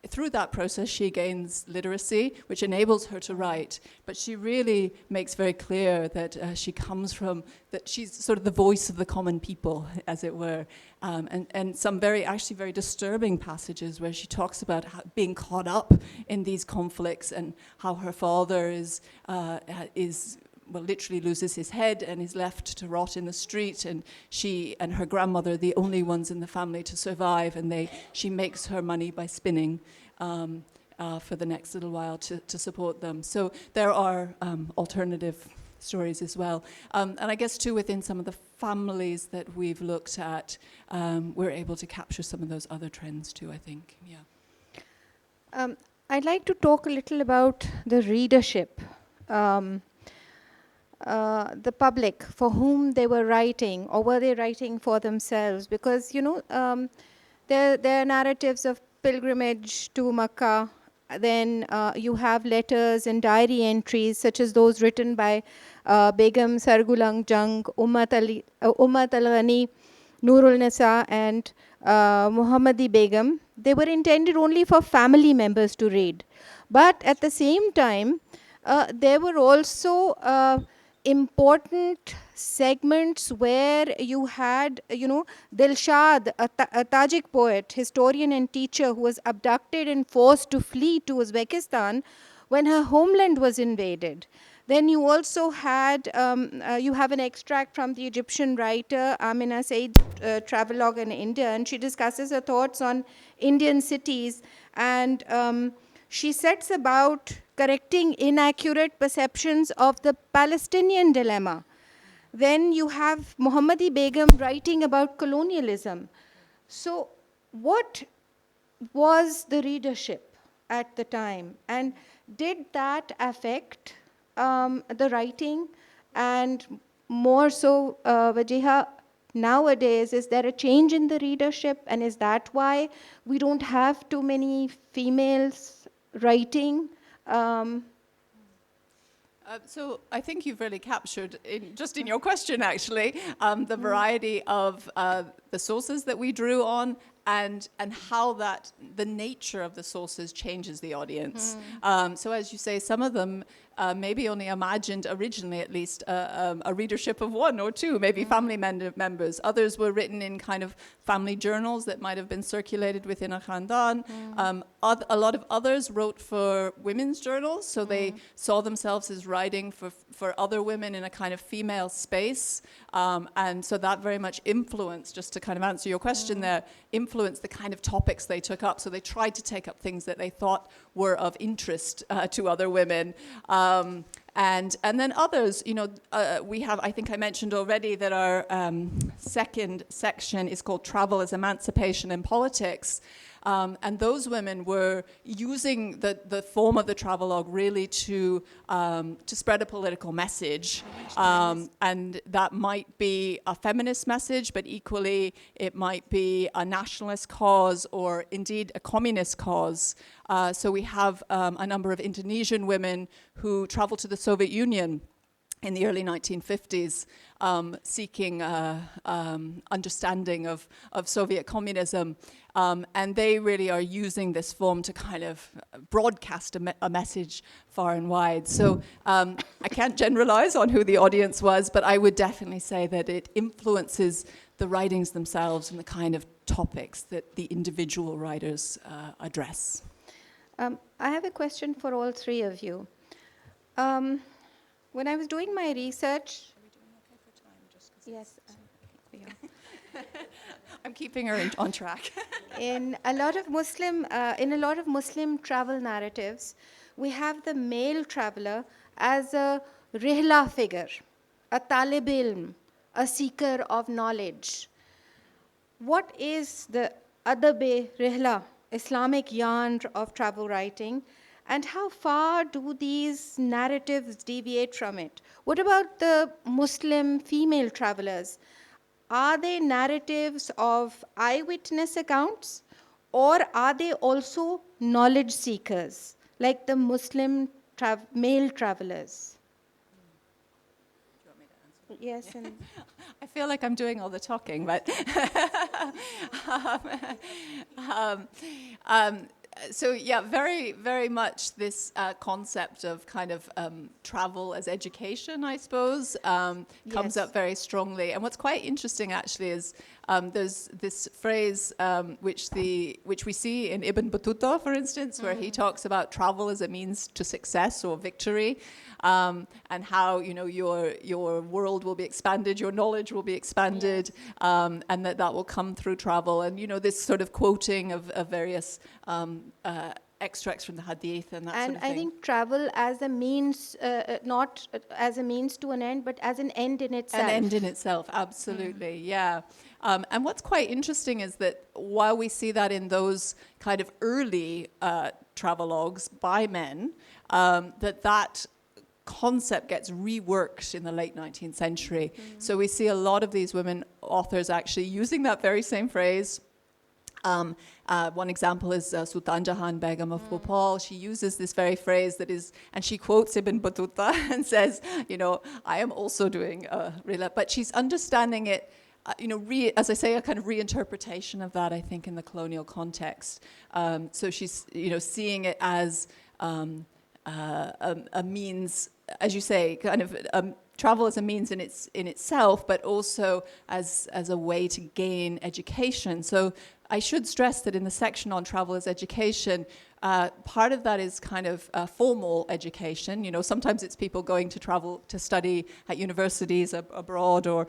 Through that process, she gains literacy, which enables her to write. But she really makes very clear that she comes from, that she's sort of the voice of the common people, as it were. And some very disturbing passages where she talks about being caught up in these conflicts and how her father literally loses his head and is left to rot in the street, and she and her grandmother are the only ones in the family to survive, and she makes her money by spinning for the next little while to support them. So there are alternative stories as well. And I guess too, within some of the families that we've looked at, we're able to capture some of those other trends too, I think, yeah. I'd like to talk a little about the readership. The public for whom they were writing, or were they writing for themselves? Because, there are narratives of pilgrimage to Makkah. Then you have letters and diary entries, such as those written by Begum Sargulang Jung, Ummat al-Ghani, Nurul Nisa, and Muhammadi Begum. They were intended only for family members to read. But at the same time, there were also important segments where you had, Dilshad, a Tajik poet, historian and teacher, who was abducted and forced to flee to Uzbekistan when her homeland was invaded. Then you also had, you have an extract from the Egyptian writer Amina Said's travelogue in India, and she discusses her thoughts on Indian cities, and she sets about correcting inaccurate perceptions of the Palestinian dilemma. Then you have Muhammadi Begum writing about colonialism. So what was the readership at the time? And did that affect the writing? And more so, Wajiha, nowadays, is there a change in the readership? And is that why we don't have too many females writing? So I think you've really captured, just in your question actually, the variety of the sources that we drew on, and how the nature of the sources changes the audience. So as you say, some of them maybe only imagined originally, at least, a readership of one or two, maybe family members. Others were written in kind of family journals that might have been circulated within a khandan. A lot of others wrote for women's journals, so they saw themselves as writing for other women in a kind of female space. And so that very much influenced, just to kind of answer your question there, influenced the kind of topics they took up. So they tried to take up things that they thought were of interest to other women. And then others, we have, I think I mentioned already that our second section is called Travel as Emancipation in Politics. And those women were using the form of the travelogue really to spread a political message. And that might be a feminist message, but equally it might be a nationalist cause or indeed a communist cause. So we have a number of Indonesian women who traveled to the Soviet Union in the early 1950s, seeking understanding of Soviet communism. And they really are using this form to kind of broadcast a message far and wide. So I can't generalize on who the audience was, but I would definitely say that it influences the writings themselves and the kind of topics that the individual writers address. I have a question for all three of you. When I was doing my research, yes, yeah. I'm keeping her on track. In a lot of Muslim travel narratives, we have the male traveler as a rihla figure, a talib ilm, a seeker of knowledge. What is the adab-e rihla, Islamic yarn of travel writing, and how far do these narratives deviate from it? What about the Muslim female travelers? Are they narratives of eyewitness accounts, or are they also knowledge seekers, like the Muslim male travelers? Do you want me to answer? Yes. And I feel like I'm doing all the talking, but so yeah, very, very much this concept of kind of travel as education, I suppose, comes up very strongly. And what's quite interesting actually is there's this phrase which we see in Ibn Battuta, for instance, where he talks about travel as a means to success or victory, and how your world will be expanded, your knowledge will be expanded, and that will come through travel. And this sort of quoting of various extracts from the hadith and that sort of thing. I think travel as a means, not as a means to an end, but as an end in itself. An end in itself, absolutely, yeah. And what's quite interesting is that while we see that in those kind of early travelogues by men, that concept gets reworked in the late 19th century. So we see a lot of these women authors actually using that very same phrase. One example is Sultan Jahan Begum of Bhopal. She uses this very phrase and she quotes Ibn Battuta and says, I am also doing rihla, but she's understanding it, as I say, a kind of reinterpretation of that, I think, in the colonial context. So she's, seeing it as a means, as you say, kind of travel as a means in itself, but also as a way to gain education. So I should stress that in the section on travel as education, part of that is kind of formal education. Sometimes it's people going to travel to study at universities abroad or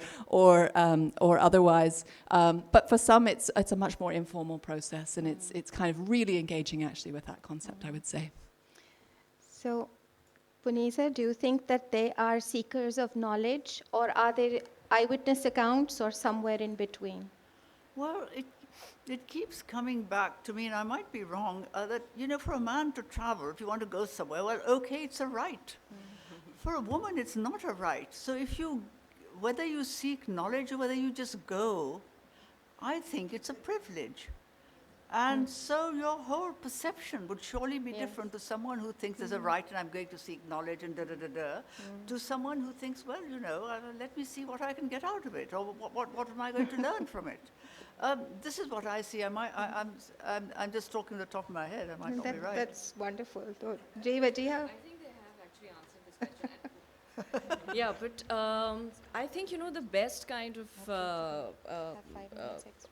otherwise. But for some, it's a much more informal process, and it's kind of really engaging actually with that concept, I would say. So, Muneeza, do you think that they are seekers of knowledge, or are they eyewitness accounts, or somewhere in between? Well, it keeps coming back to me, and I might be wrong, that, for a man to travel, if you want to go somewhere, well, okay, it's a right. For a woman, it's not a right. So whether you seek knowledge or whether you just go, I think it's a privilege. And so your whole perception would surely be different to someone who thinks there's a right and I'm going to seek knowledge and to someone who thinks, well, let me see what I can get out of it, or what am I going to learn from it. This is what I see. I'm just talking at the top of my head. I might not be right. That's wonderful. Wajiha? I think they have actually answered this question. Yeah, but I think, the best kind of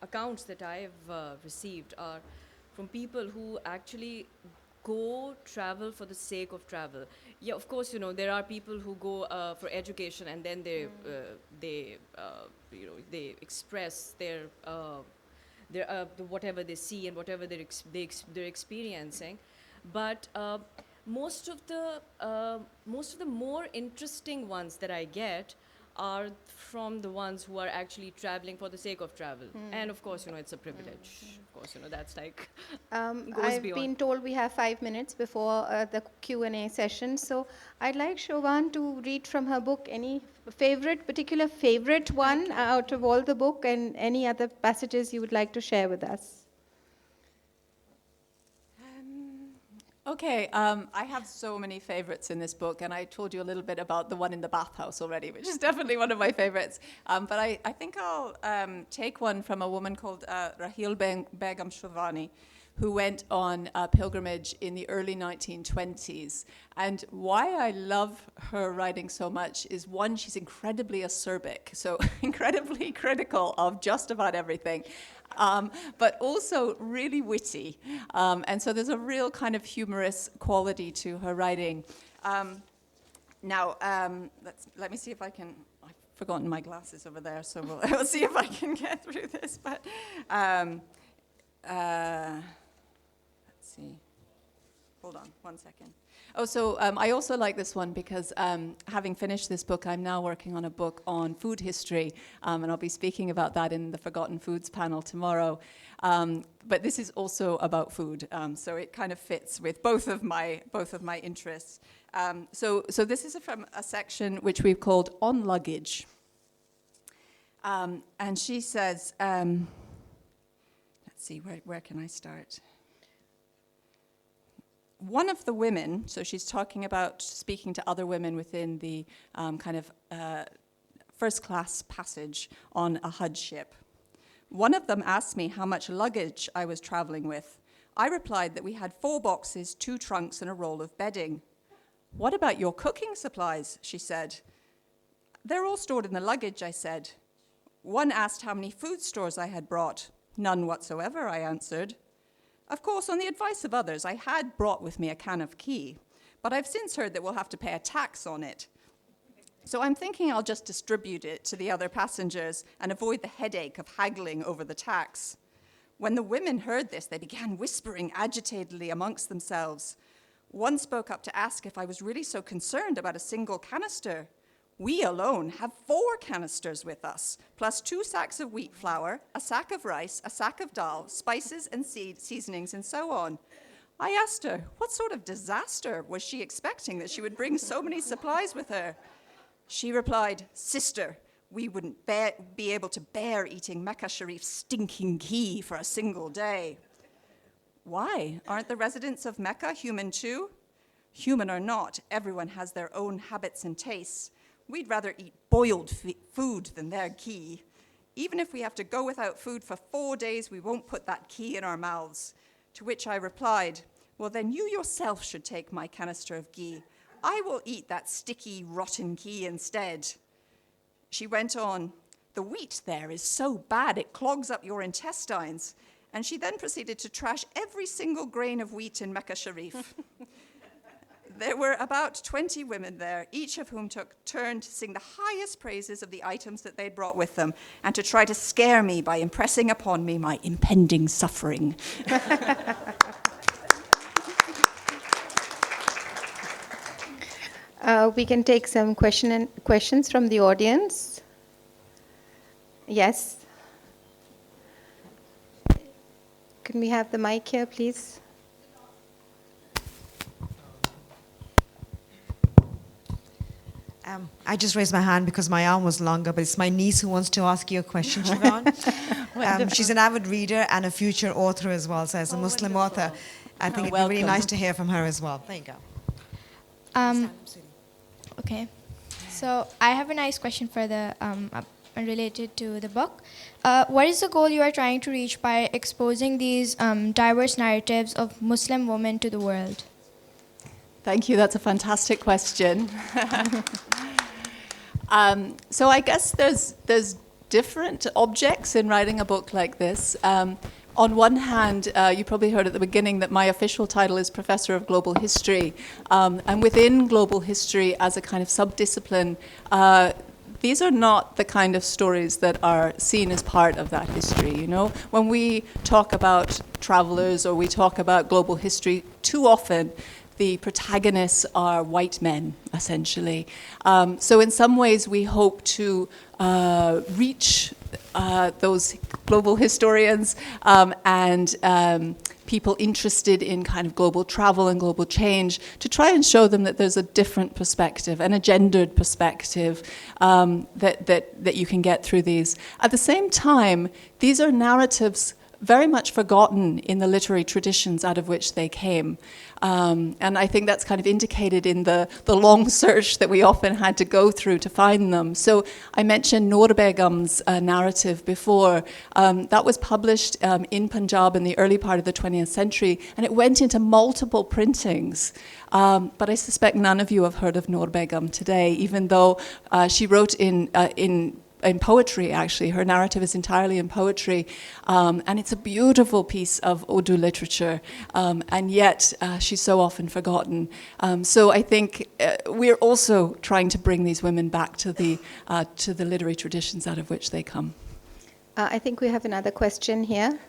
accounts that I've received are from people who actually travel for the sake of travel. Yeah, of course, there are people who go for education, and then they express their whatever they see and whatever they're experiencing. But most of the more interesting ones that I get are from the ones who are actually traveling for the sake of travel. And of course, it's a privilege. Of course, that's like goes I've beyond. been told we have 5 minutes before the Q&A session, so I'd like Siobhan to read from her book any particular favorite one out of all the book, and any other passages you would like to share with us. Okay, I have so many favorites in this book, and I told you a little bit about the one in the bathhouse already, which is definitely one of my favorites. But I think I'll take one from a woman called Rahil Begum Shavani, who went on a pilgrimage in the early 1920s. And why I love her writing so much is, one, she's incredibly acerbic, so incredibly critical of just about everything. But also really witty. And so there's a real kind of humorous quality to her writing. Now, let me see if I can, I've forgotten my glasses over there, so we'll see if I can get through this. But let's see. Hold on, 1 second. Oh, so I also like this one because having finished this book, I'm now working on a book on food history, and I'll be speaking about that in the Forgotten Foods panel tomorrow. But this is also about food, so it kind of fits with both of my interests. So this is from a section which we've called On Luggage. And she says, let's see, where can I start? One of the women, so she's talking about speaking to other women within the kind of first-class passage on a Hajj ship. One of them asked me how much luggage I was traveling with. I replied that we had 4 boxes, 2 trunks, and a roll of bedding. What about your cooking supplies? She said. They're all stored in the luggage, I said. One asked how many food stores I had brought. None whatsoever, I answered. Of course, on the advice of others, I had brought with me a can of ghee, but I've since heard that we'll have to pay a tax on it. So I'm thinking I'll just distribute it to the other passengers and avoid the headache of haggling over the tax. When the women heard this, they began whispering agitatedly amongst themselves. One spoke up to ask if I was really so concerned about a single canister. We alone have 4 canisters with us, plus 2 sacks of wheat flour, a sack of rice, a sack of dal, spices and seasonings, and so on. I asked her, what sort of disaster was she expecting that she would bring so many supplies with her? She replied, Sister, we wouldn't be able to bear eating Mecca Sharif's stinking ghee for a single day. Why? Aren't the residents of Mecca human too? Human or not, everyone has their own habits and tastes. We'd rather eat boiled food than their ghee. Even if we have to go without food for 4 days, we won't put that ghee in our mouths. To which I replied, well, then you yourself should take my canister of ghee. I will eat that sticky, rotten ghee instead. She went on, the wheat there is so bad it clogs up your intestines. And she then proceeded to trash every single grain of wheat in Mecca Sharif. There were about 20 women there, each of whom took turn to sing the highest praises of the items that they'd brought with them, and to try to scare me by impressing upon me my impending suffering. We can take some questions from the audience. Yes. Can we have the mic here, please? I just raised my hand because my arm was longer, but it's my niece who wants to ask you a question, Siobhan. She's an avid reader and a future author as well, so as a Muslim author, I think it'd be really nice to hear from her as well. There you go. Okay. So I have a nice question for the related to the book. What is the goal you are trying to reach by exposing these diverse narratives of Muslim women to the world? Thank you. That's a fantastic question. So I guess there's different objects in writing a book like this. On one hand, you probably heard at the beginning that my official title is Professor of Global History. And within global history, as a kind of subdiscipline, these are not the kind of stories that are seen as part of that history, you know? When we talk about travelers or we talk about global history, too often the protagonists are white men, essentially. So in some ways, we hope to reach those global historians and people interested in kind of global travel and global change to try and show them that there's a different perspective and a gendered perspective that you can get through these. At the same time, these are narratives very much forgotten in the literary traditions out of which they came. And I think that's kind of indicated in the long search that we often had to go through to find them. So I mentioned Noor Begum's narrative before. That was published in Punjab in the early part of the 20th century, and it went into multiple printings. But I suspect none of you have heard of Noor Begum today, even though she wrote in poetry, actually. Her narrative is entirely in poetry, and it's a beautiful piece of Urdu literature, and yet she's so often forgotten. So I think we're also trying to bring these women back to the literary traditions out of which they come. I think we have another question here.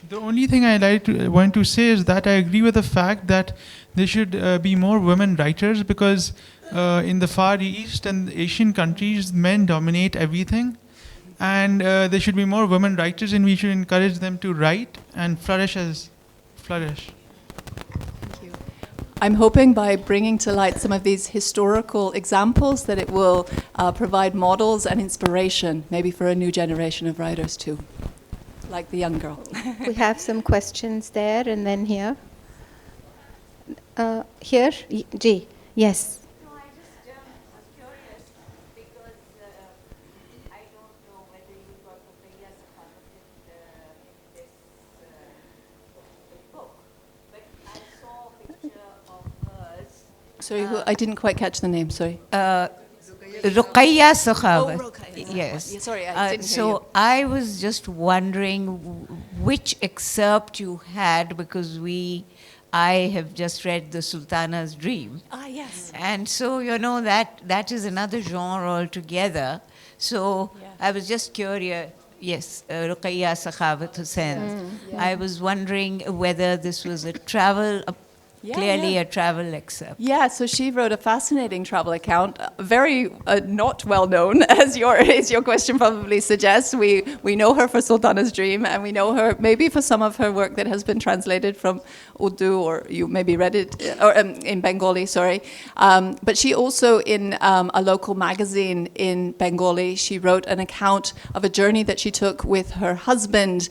The only thing I want to say is that I agree with the fact that there should be more women writers, because in the Far East and Asian countries, men dominate everything. And there should be more women writers, and we should encourage them to write and flourish. Thank you. I'm hoping by bringing to light some of these historical examples that it will provide models and inspiration, maybe for a new generation of writers too. Like the young girl. We have some questions there, and then here. Here, G. Yes. No, I just was curious because I don't know whether you got Ruqayya Sakhavat in this book, but I saw a picture of hers. Sorry, I didn't quite catch the name, sorry. Ruqayya Sakhavat. Oh, Ruqayya. Yes. Yeah, sorry, I didn't hear you. So I was just wondering which excerpt you had, because I have just read The Sultana's Dream. Ah, yes. And so, that is another genre altogether. So I was just curious. Yes, Ruqayya Sakhavat Hussain. I was wondering whether this was a travel, clearly a travel excerpt. Yeah, so she wrote a fascinating travel account, very not well known, as your question probably suggests. We know her for Sultana's Dream, and we know her maybe for some of her work that has been translated from Urdu, or you maybe read it or in Bengali, sorry. But she also, in a local magazine in Bengali, she wrote an account of a journey that she took with her husband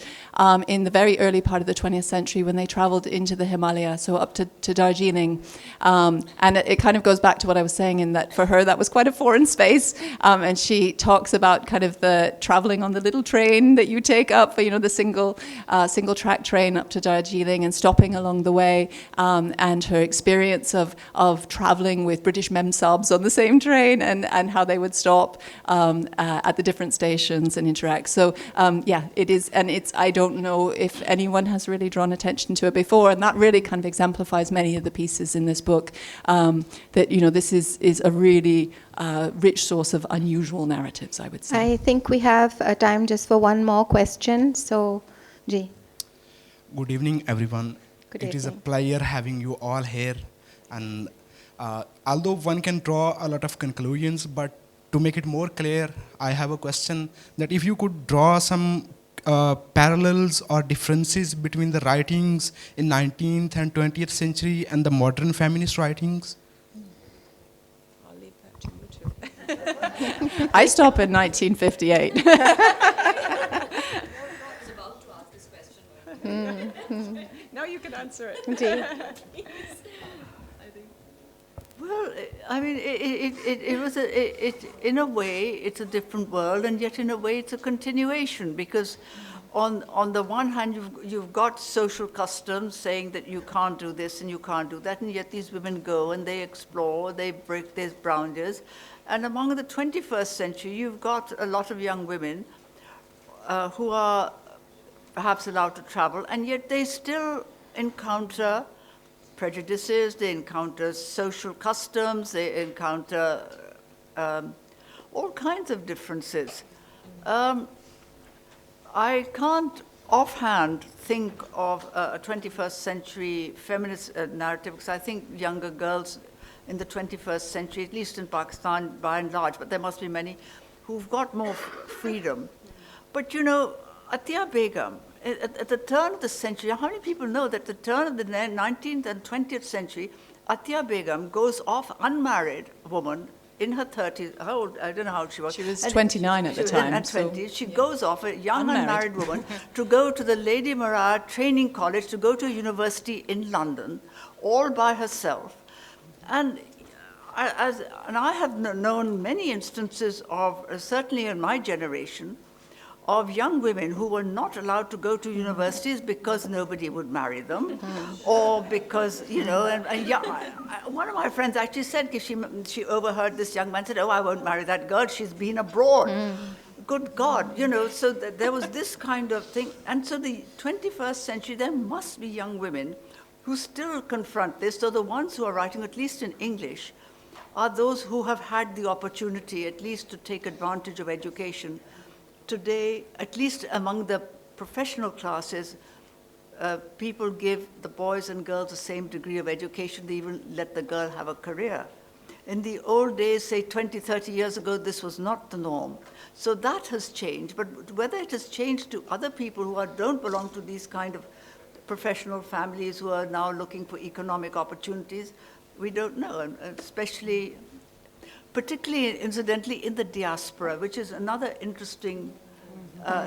in the very early part of the 20th century when they traveled into the Himalaya, so up to Darjeeling. And it kind of goes back to what I was saying, in that for her that was quite a foreign space. And she talks about kind of the traveling on the little train that you take up, the single track train up to Darjeeling and stopping along the way, and her experience of traveling with British memsubs on the same train, and how they would stop at the different stations and interact. So it is, and I don't know if anyone has really drawn attention to it before, and that really kind of exemplifies many of the pieces in this book, that this is a really rich source of unusual narratives, I would say. I think we have time just for one more question. So, G. Good evening, everyone. Good It is a evening. pleasure having you all here. And although one can draw a lot of conclusions, but to make it more clear, I have a question that if you could draw some parallels or differences between the writings in 19th and 20th century and the modern feminist writings? I'll leave that to you too. I stop in 1958. Now you can answer it. G. Well, I mean, in a way, it's a different world, and yet in a way, it's a continuation, because on the one hand, you've got social customs saying that you can't do this and you can't do that, and yet these women go and they explore, they break these boundaries. And among the 21st century, you've got a lot of young women who are perhaps allowed to travel, and yet they still encounter prejudices, they encounter social customs, they encounter all kinds of differences. I can't offhand think of a 21st century feminist narrative, because I think younger girls in the 21st century, at least in Pakistan by and large, but there must be many, who've got more freedom. But you know, Atiya Begum, at the turn of the century, how many people know that at the turn of the 19th and 20th century, Atiya Begum goes off, unmarried woman, in her 30s, how old, I don't know how old she was. She was 29 at the time. At 20, she goes off, a young unmarried woman, to go to the Lady Maria Training College, to go to a university in London, all by herself. And I have known many instances of, certainly in my generation, of young women who were not allowed to go to universities because nobody would marry them, or because, you know, one of my friends actually said, she overheard this young man said, "Oh, I won't marry that girl, she's been abroad." Good God, you know, so there was this kind of thing. And so the 21st century, there must be young women who still confront this. So the ones who are writing, at least in English, are those who have had the opportunity at least to take advantage of education. Today, at least among the professional classes, people give the boys and girls the same degree of education. They even let the girl have a career. In the old days, say 20, 30 years ago, this was not the norm. So that has changed. But whether it has changed to other people who don't belong to these kind of professional families who are now looking for economic opportunities, we don't know, and especially, particularly, incidentally, in the diaspora, which is another interesting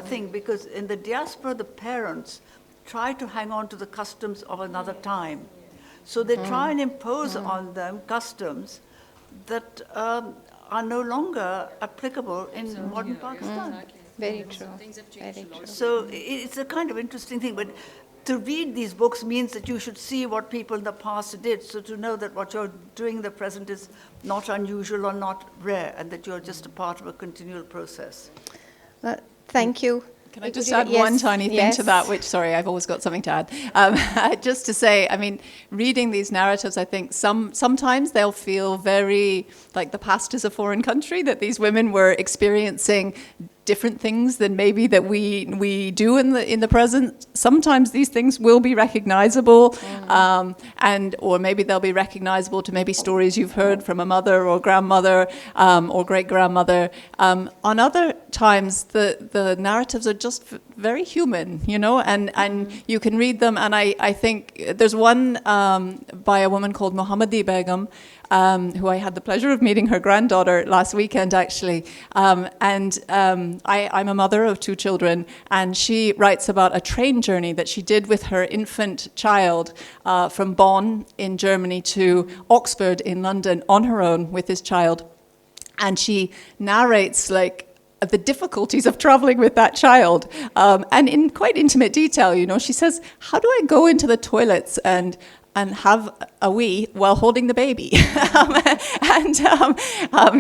thing, because in the diaspora, the parents try to hang on to the customs of another time. So they try and impose on them customs that are no longer applicable in modern Pakistan. Very true. Very true. So it's a kind of interesting thing, but to read these books means that you should see what people in the past did, so to know that what you're doing in the present is not unusual or not rare, and that you're just a part of a continual process. Thank you. Can I just add one tiny thing to that, which, sorry, I've always got something to add. Just to say, I mean, reading these narratives, I think sometimes they'll feel very like the past is a foreign country, that these women were experiencing different things than maybe that we do in the present. Sometimes these things will be recognizable, or maybe they'll be recognizable to maybe stories you've heard from a mother or grandmother or great-grandmother. On other times, the narratives are just very human, you know, and you can read them. And I think there's one by a woman called Mohammadi Begum, who I had the pleasure of meeting her granddaughter last weekend, actually. I'm a mother of 2 children, and she writes about a train journey that she did with her infant child from Bonn in Germany to Oxford in London on her own with this child. And she narrates, like, the difficulties of traveling with that child, and in quite intimate detail. You know, she says, "How do I go into the toilets and have a wee while holding the baby?"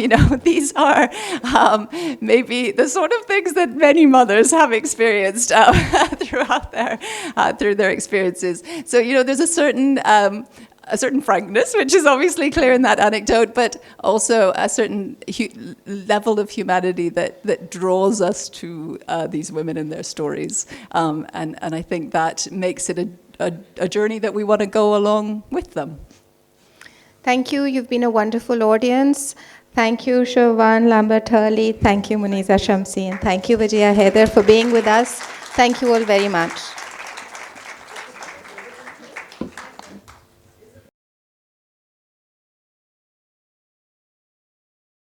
You know, these are maybe the sort of things that many mothers have experienced through their experiences. So, you know, there's a certain frankness, which is obviously clear in that anecdote, but also a certain level of humanity that draws us to these women and their stories. And I think that makes it a journey that we want to go along with them. Thank you. You've been a wonderful audience. Thank you, Siobhan Lambert-Hurley. Thank you, Muneeza, Shamsie. And thank you, Wajiha, Hyder, for being with us. Thank you all very much.